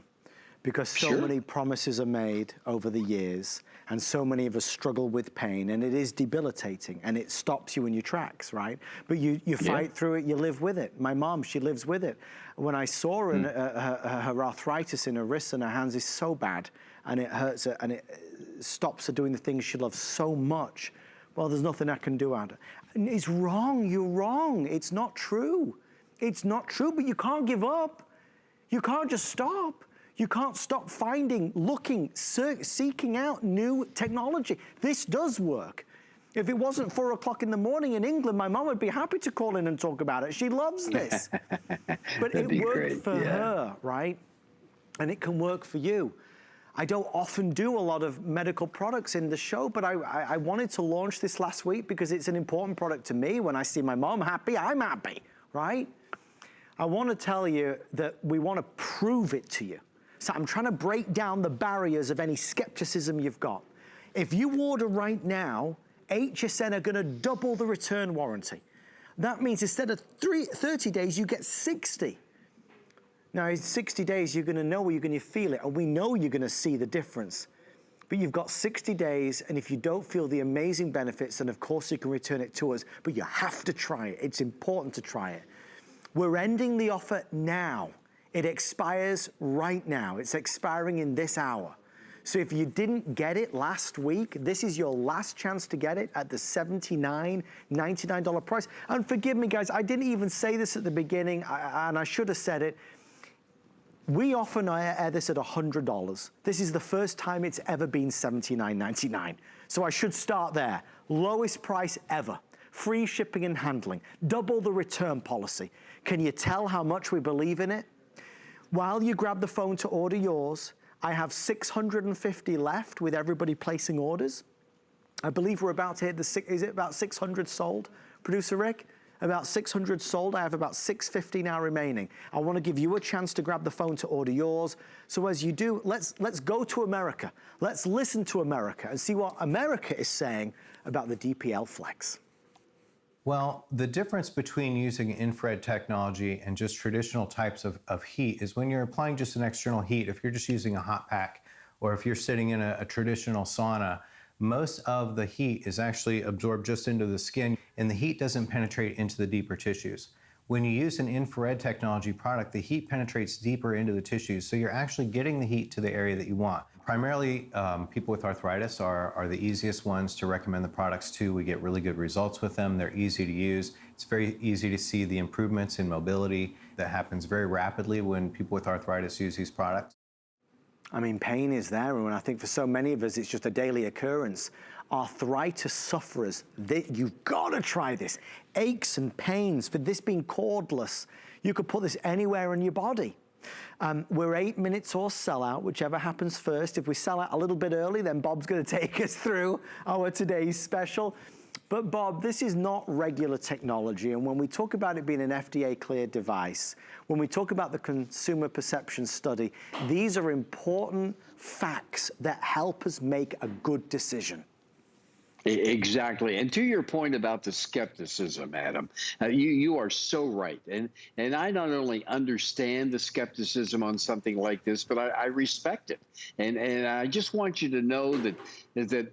because so many promises are made over the years, and so many of us struggle with pain, and it is debilitating, and it stops you in your tracks, right? But you fight through it, you live with it. My mom, she lives with it. When I saw her, her arthritis in her wrists and her hands is so bad, and it hurts her, and it stops her doing the things she loves so much. Well, there's nothing I can do at it. It's wrong, you're wrong, it's not true. It's not true, but you can't give up. You can't just stop. You can't stop finding, looking, seeking out new technology. This does work. If it wasn't 4 o'clock in the morning in England, my mom would be happy to call in and talk about it. She loves this. But it worked for her, right? And it can work for you. I don't often do a lot of medical products in the show, but I wanted to launch this last week because it's an important product to me. When I see my mom happy, I'm happy, right? I want to tell you that we want to prove it to you. So I'm trying to break down the barriers of any skepticism you've got. If you order right now, HSN are going to double the return warranty. That means instead of 30 days, you get 60. Now, in 60 days, you're going to know, you're going to feel it, and we know you're going to see the difference. But you've got 60 days, and if you don't feel the amazing benefits, then of course you can return it to us, but you have to try it. It's important to try it. We're ending the offer now. It expires right now. It's expiring in this hour. So if you didn't get it last week, this is your last chance to get it at the $79, $99 price. And forgive me, guys, I didn't even say this at the beginning, and I should have said it. We often air this at $100. This is the first time it's ever been $79.99. So I should start there. Lowest price ever. Free shipping and handling. Double the return policy. Can you tell how much we believe in it? While you grab the phone to order yours, I have 650 left with everybody placing orders. I believe we're about to hit is it about 600 sold, Producer Rick? About 600 sold. I have about 650 now remaining. I want to give you a chance to grab the phone to order yours. So as you do, let's go to America. Let's listen to America and see what America is saying about the DPL Flex. Well, the difference between using infrared technology and just traditional types of heat is when you're applying just an external heat, if you're just using a hot pack, or if you're sitting in a traditional sauna, most of the heat is actually absorbed just into the skin, and the heat doesn't penetrate into the deeper tissues. When you use an infrared technology product, the heat penetrates deeper into the tissues, so you're actually getting the heat to the area that you want. Primarily, people with arthritis are the easiest ones to recommend the products to. We get really good results with them. They're easy to use. It's very easy to see the improvements in mobility that happens very rapidly when people with arthritis use these products. I mean, pain is there, and I think for so many of us, it's just a daily occurrence. Arthritis sufferers, you've got to try this. Aches and pains, for this being cordless, you could put this anywhere in your body. We're 8 minutes or sell out, whichever happens first. If we sell out a little bit early, then Bob's going to take us through our today's special. But Bob, this is not regular technology, and when we talk about it being an FDA-cleared device, when we talk about the consumer perception study, these are important facts that help us make a good decision. Exactly. And to your point about the skepticism, Adam, you are so right. And I not only understand the skepticism on something like this, but I respect it. And I just want you to know that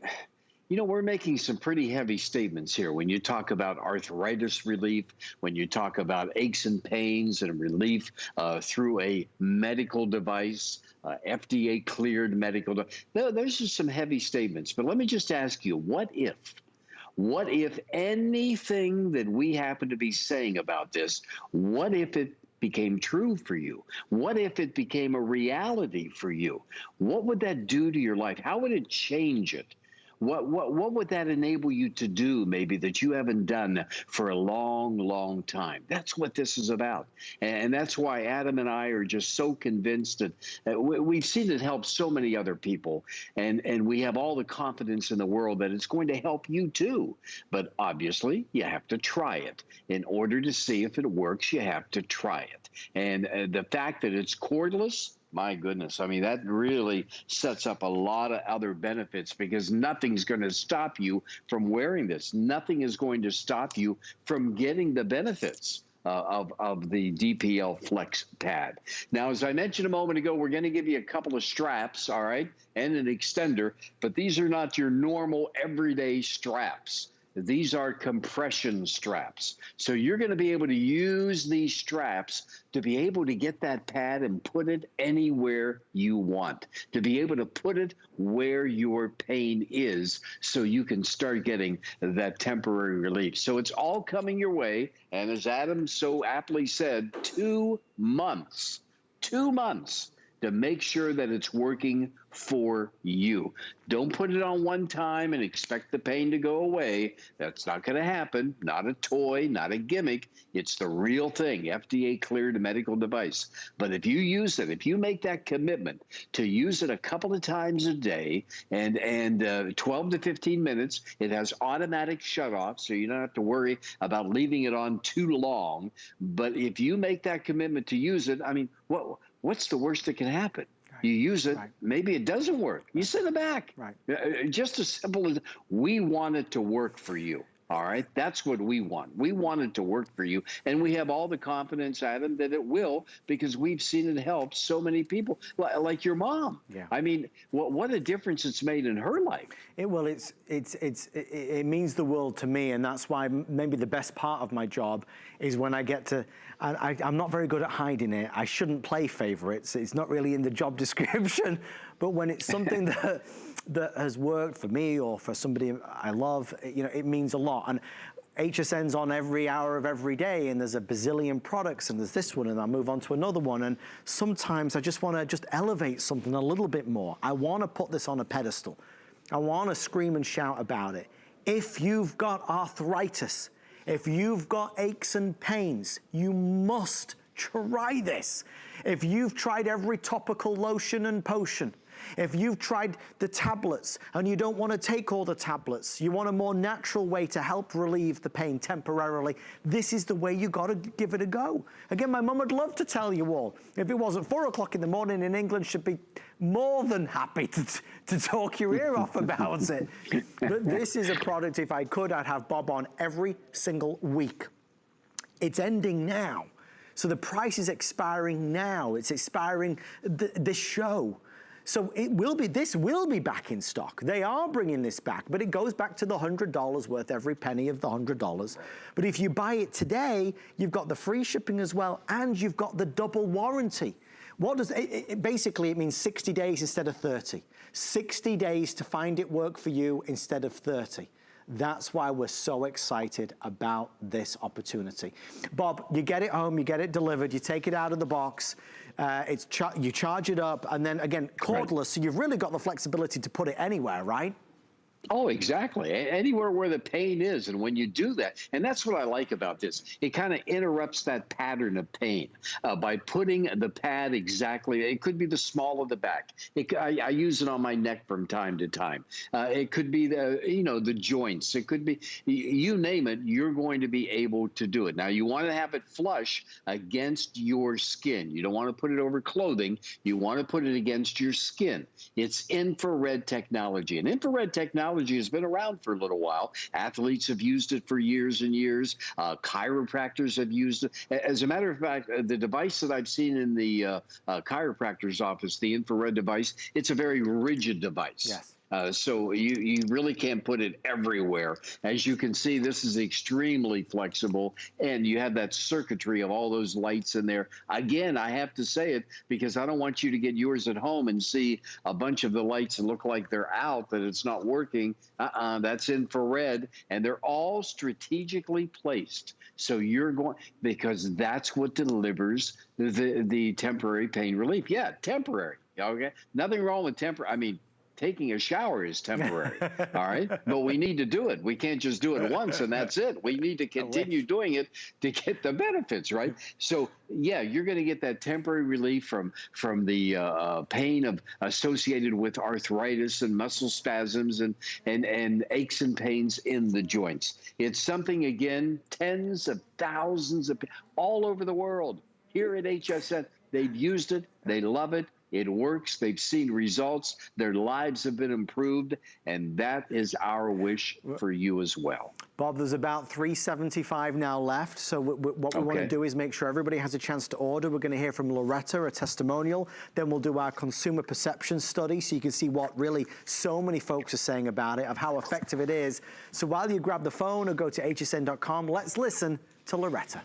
you know, we're making some pretty heavy statements here when you talk about arthritis relief, when you talk about aches and pains and relief through a medical device, FDA cleared medical device. Those are some heavy statements. But let me just ask you, what if anything that we happen to be saying about this, what if it became true for you? What if it became a reality for you? What would that do to your life? How would it change it? What would that enable you to do maybe that you haven't done for a long, long time? That's what this is about. And that's why Adam and I are just so convinced that we've seen it help so many other people. And we have all the confidence in the world that it's going to help you too. But obviously, you have to try it. In order to see if it works, you have to try it. And the fact that it's cordless, my goodness, I mean, that really sets up a lot of other benefits because nothing's going to stop you from wearing this. Nothing is going to stop you from getting the benefits of the DPL Flex Pad. Now, as I mentioned a moment ago, we're going to give you a couple of straps, all right, and an extender, but these are not your normal everyday straps. These are compression straps. So you're going to be able to use these straps to be able to get that pad and put it anywhere you want, to be able to put it where your pain is so you can start getting that temporary relief. So it's all coming your way. And as Adam so aptly said, 2 months, 2 months to make sure that it's working for you. Don't put it on one time and expect the pain to go away. That's not going to happen. Not a toy, not a gimmick. It's the real thing, FDA cleared medical device. But if you use it, if you make that commitment to use it a couple of times a day and 12 to 15 minutes, it has automatic shut off, so you don't have to worry about leaving it on too long. But if you make that commitment to use it, I mean, what's the worst that can happen? You use it, maybe it doesn't work. You send it back. Just as simple as we want it to work for you. All right, that's what we want. We want it to work for you, and we have all the confidence, Adam, that it will, because we've seen it help so many people, like your mom. Yeah. I mean, what a difference it's made in her life. It means the world to me, and that's why maybe the best part of my job is when I get to. I'm not very good at hiding it. I shouldn't play favorites. It's not really in the job description, but when it's something that has worked for me or for somebody I love, you know, it means a lot. And HSN's on every hour of every day, and there's a bazillion products, and there's this one, and I'll move on to another one. And sometimes I just want to just elevate something a little bit more. I want to put this on a pedestal. I want to scream and shout about it. If you've got arthritis, if you've got aches and pains, you must try this. If you've tried every topical lotion and potion, if you've tried the tablets and you don't want to take all the tablets, you want a more natural way to help relieve the pain temporarily, this is the way you got to give it a go. Again, my mum would love to tell you all. If it wasn't 4 o'clock in the morning in England, she'd be more than happy to talk your ear off about it. But this is a product, if I could, I'd have Bob on every single week. It's ending now. So the price is expiring now. It's expiring this show. So this will be back in stock. They are bringing this back, but it goes back to the $100 worth, every penny of the $100. But if you buy it today, you've got the free shipping as well, and you've got the double warranty. What does it basically, it means 60 days instead of 30. 60 days to find it work for you instead of 30. That's why we're so excited about this opportunity. Bob, you get it home, you get it delivered, you take it out of the box, you charge it up, and then again, cordless, right. So you've really got the flexibility to put it anywhere, right? Oh, exactly. Anywhere where the pain is. And when you do that, and that's what I like about this, it kind of interrupts that pattern of pain by putting the pad exactly. It could be the small of the back. I use it on my neck from time to time. It could be the joints. It could be, you name it, you're going to be able to do it. Now, you want to have it flush against your skin. You don't want to put it over clothing. You want to put it against your skin. It's infrared technology. And infrared technology has been around for a little while. Athletes have used it for years and years. Chiropractors have used it. As a matter of fact, the device that I've seen in the chiropractor's office, the infrared device, it's a very rigid device. Yes. So you really can't put it everywhere. As you can see, this is extremely flexible, and you have that circuitry of all those lights in there. Again, I have to say it because I don't want you to get yours at home and see a bunch of the lights and look like they're out, that it's not working. That's infrared, and they're all strategically placed. So you're going, because that's what delivers the temporary pain relief. Yeah, temporary. Okay, nothing wrong with temporary. I mean, taking a shower is temporary, all right? But we need to do it. We can't just do it once and that's it. We need to continue doing it to get the benefits, right? So, yeah, you're going to get that temporary relief from the pain associated with arthritis and muscle spasms and aches and pains in the joints. It's something, again, tens of thousands of people all over the world. Here at HSN, they've used it. They love it. It works. They've seen results. Their lives have been improved, and that is our wish for you as well. Bob, there's about 375 now left, so what we want to do is make sure everybody has a chance to order. We're going to hear from Loretta, a testimonial. Then we'll do our consumer perception study, so you can see what really so many folks are saying about it, of how effective it is. So while you grab the phone or go to hsn.com, let's listen to Loretta.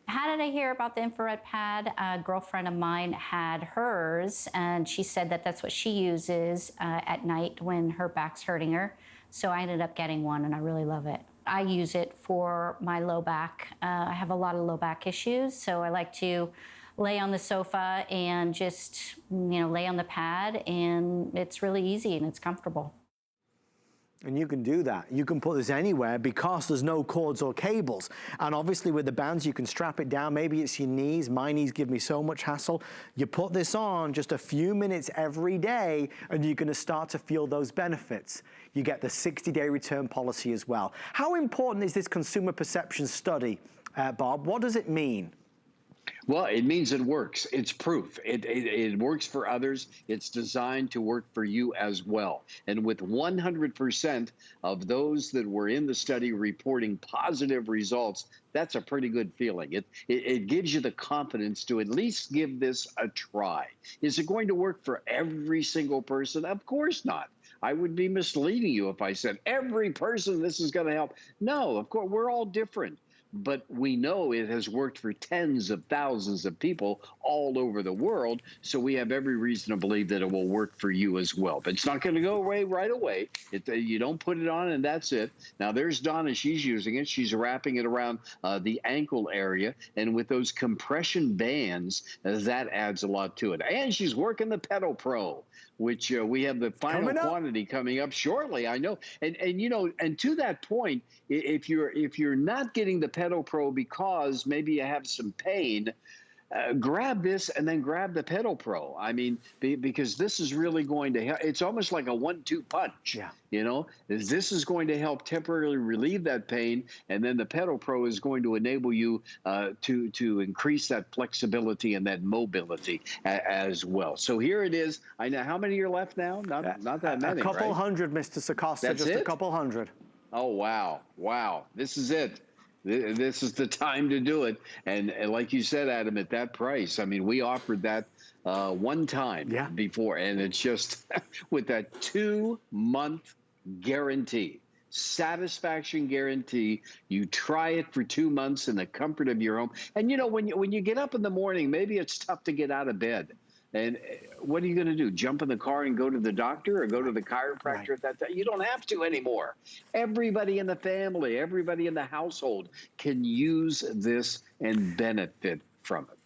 How did I hear about the infrared pad? A girlfriend of mine had hers, and she said that that's what she uses at night when her back's hurting her. So I ended up getting one, and I really love it. I use it for my low back. I have a lot of low back issues, so I like to lay on the sofa and just, lay on the pad, and it's really easy and it's comfortable. And you can do that. You can put this anywhere because there's no cords or cables. And obviously with the bands, you can strap it down. Maybe it's your knees. My knees give me so much hassle. You put this on just a few minutes every day, and you're going to start to feel those benefits. You get the 60-day return policy as well. How important is this consumer perception study, Bob? What does it mean? Well, it means it works. It's proof. It works for others. It's designed to work for you as well. And with 100% of those that were in the study reporting positive results, that's a pretty good feeling. It gives you the confidence to at least give this a try. Is it going to work for every single person? Of course not. I would be misleading you if I said every person this is going to help. No, of course, we're all different. But we know it has worked for tens of thousands of people all over the world. So we have every reason to believe that it will work for you as well. But it's not going to go away right away. You don't put it on and that's it. Now, there's Donna. She's using it. She's wrapping it around the ankle area. And with those compression bands, that adds a lot to it. And she's working the Pedal Pro, which we have the final quantity coming up shortly. I know. And you know, and to that point, if you're not getting the Pedal Pro because maybe you have some pain, grab this and then grab the Pedal Pro. I mean, because this is really going to help. It's almost like a 1-2 punch. Yeah. You know, this is going to help temporarily relieve that pain, and then the Pedal Pro is going to enable you to increase that flexibility and that mobility as well. So here it is. I know how many are left now. Not that many. A couple right? hundred, Mr. Sacosta. That's just it? a couple hundred. Oh wow, wow! This is it. This is the time to do it. And like you said, Adam, at that price, I mean, we offered that one time before, and it's just with that 2-month guarantee, satisfaction guarantee. You try it for 2 months in the comfort of your home. And you know, when you get up in the morning, maybe it's tough to get out of bed. And what are you going to do? Jump in the car and go to the doctor or go to the chiropractor at that time? You don't have to anymore. Everybody in the family, everybody in the household can use this and benefit from it.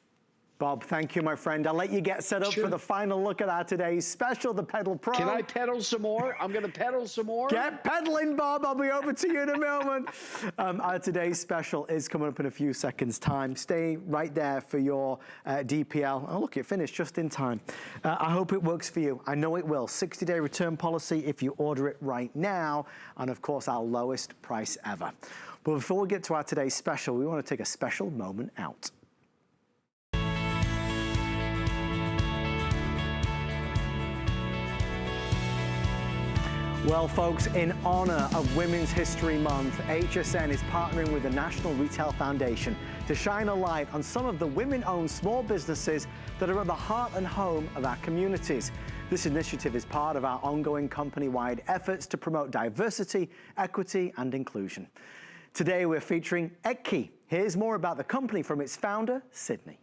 Bob, thank you, my friend. I'll let you get set up for the final look at our today's special, the Pedal Pro. Can I pedal some more? I'm going to pedal some more. Get pedaling, Bob. I'll be over to you in a moment. Our today's special is coming up in a few seconds' time. Stay right there for your DPL. Oh, look, it finished just in time. I hope it works for you. I know it will. 60-day return policy if you order it right now. And, of course, our lowest price ever. But before we get to our today's special, we want to take a special moment out. Well, folks, in honor of Women's History Month, HSN is partnering with the National Retail Foundation to shine a light on some of the women-owned small businesses that are at the heart and home of our communities. This initiative is part of our ongoing company-wide efforts to promote diversity, equity, and inclusion. Today, we're featuring Etki. Here's more about the company from its founder, Sydney.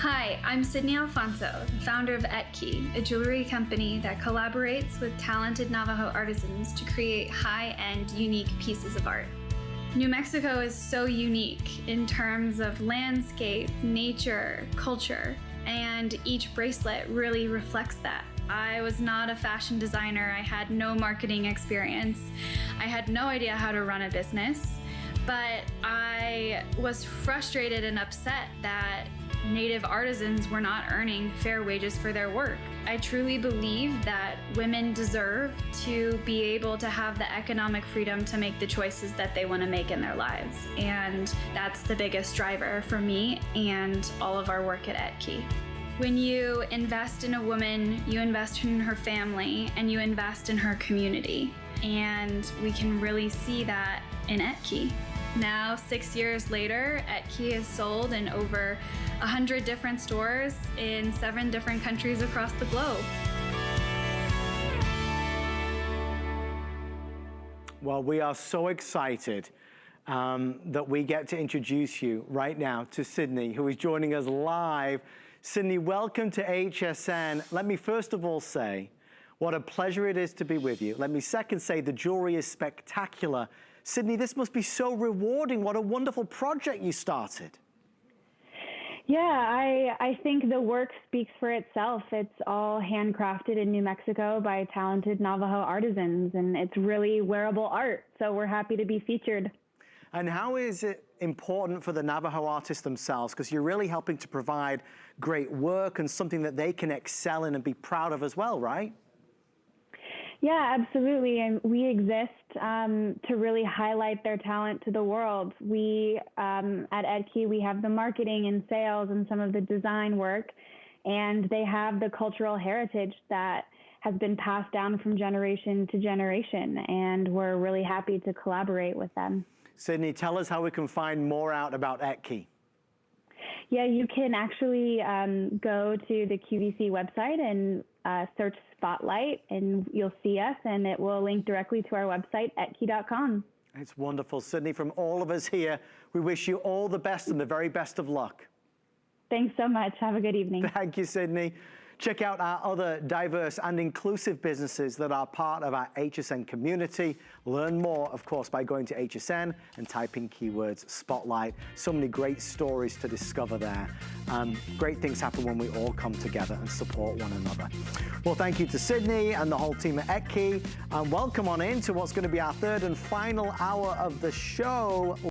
Hi, I'm Sydney Alfonso, the founder of Etki, a jewelry company that collaborates with talented Navajo artisans to create high-end, unique pieces of art. New Mexico is so unique in terms of landscape, nature, culture, and each bracelet really reflects that. I was not a fashion designer. I had no marketing experience. I had no idea how to run a business, but I was frustrated and upset that Native artisans were not earning fair wages for their work. I truly believe that women deserve to be able to have the economic freedom to make the choices that they want to make in their lives. And that's the biggest driver for me and all of our work at Etki. When you invest in a woman, you invest in her family and you invest in her community. And we can really see that in Etki. Now, 6 years later, Etki is sold in over 100 different stores in 7 different countries across the globe. Well, we are so excited that we get to introduce you right now to Sydney, who is joining us live. Sydney, welcome to HSN. Let me first of all say what a pleasure it is to be with you. Let me second say the jewelry is spectacular. Sydney, this must be so rewarding. What a wonderful project you started. Yeah, I think the work speaks for itself. It's all handcrafted in New Mexico by talented Navajo artisans, and it's really wearable art. So we're happy to be featured. And how is it important for the Navajo artists themselves? Because you're really helping to provide great work and something that they can excel in and be proud of as well, right? Yeah, absolutely. And we exist to really highlight their talent to the world. We, at Edkey, we have the marketing and sales and some of the design work, and they have the cultural heritage that has been passed down from generation to generation, and we're really happy to collaborate with them. Sydney, tell us how we can find more out about Edkey. Yeah, you can actually go to the QVC website and search Spotlight, and you'll see us, and it will link directly to our website, edkey.com. It's wonderful. Sydney, from all of us here, we wish you all the best and the very best of luck. Thanks so much. Have a good evening. Thank you, Sydney. Check out our other diverse and inclusive businesses that are part of our HSN community. Learn more, of course, by going to HSN and typing keywords Spotlight. So many great stories to discover there. Great things happen when we all come together and support one another. Well, thank you to Sydney and the whole team at Edkey. And welcome on in to what's going to be our third and final hour of the show.